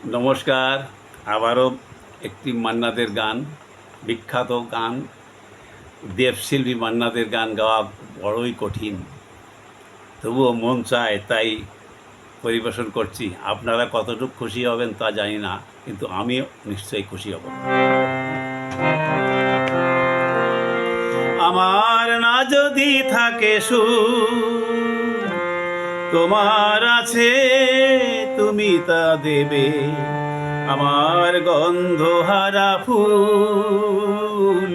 নমস্কার। আবারও একটি মান্নাদের গান, বিখ্যাত গান, দেবশিল্পী মান্নাদের গান গাওয়া বড়ই কঠিন, তবুও মন চায় তাই পরিবেশন করছি। আপনারা কতটুকু খুশি হবেন তা জানি না, কিন্তু আমি নিশ্চয়ই খুশি হব। আমার না যদি থাকে সুখ, তোমার আছে তুমি তা দেবে। আমার গন্ধহারা ফুল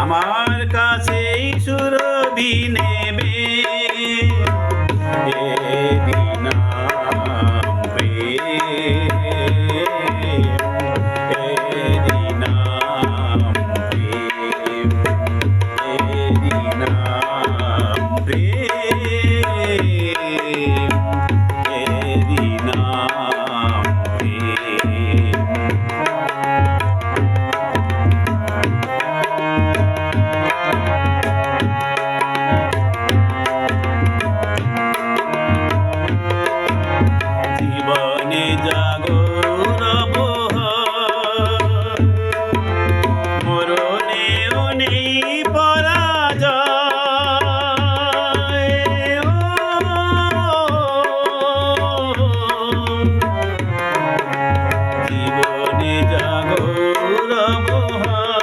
আমার কাছেই সুরভি নেবে। এরই নাম প্রেম, এরই নাম প্রেম, এরই নাম প্রেম, এরই নাম প্রেম। জীবনে জাগর বহার, মরণেও নেই পরাজয়। জীবনে জাগর বহার,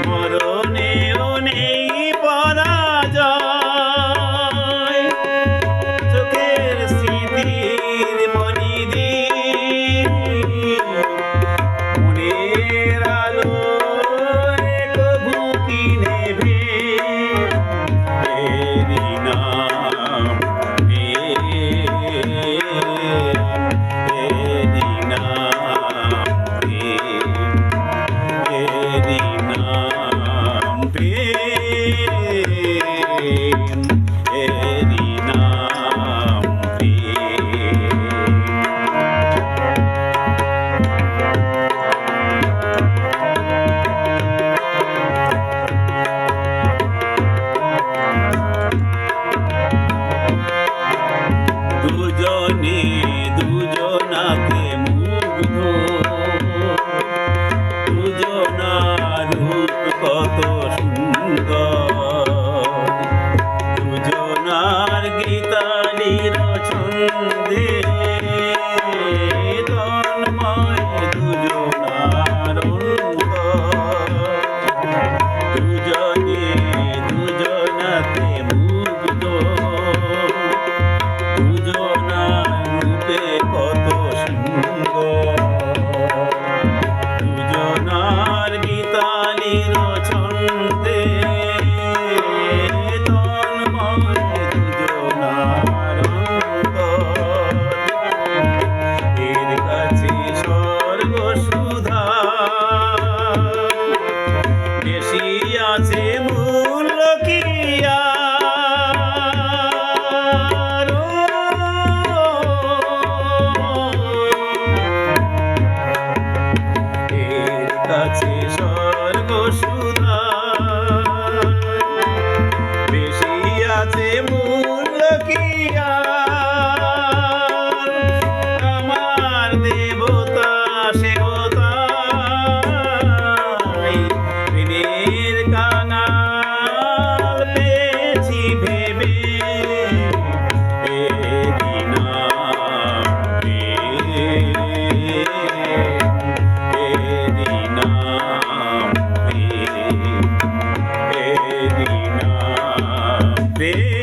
মরণেও নেই পরাজয়। চোখের স্মৃতির মনিদিন, মনের আলো কবু কি নেবে। এরই নাম প্রেম, এরই নাম প্রেম, এরই নাম প্রেম, এরই নাম প্রেম। দুজনে দুজনাকে মুগ্ধ, দুজনার রূপ কত সুন্দর। দুজনার গীতালির ছন্দে তন্ময় দুজনার অন্তর। দুজনে দুজনাকে মুগ্ধ, দুজনার রূপে কত সুন্দর। দুজনার গীতালির ছন্দে তন্ময় দুজনার অন্তর। এর কাছে স্বর্গ সুধা বেশি আছে মূল্য কি আর? এর কাছে স্বর্গ সুধা বেশি আছে মূল্য কি আর? আমার দেবতা সেবতাই ঋণের কাঙাল পেয়েছি ভেবে। এরই নাম প্রেম, এরই নাম প্রেম, এরই নাম প্রেম।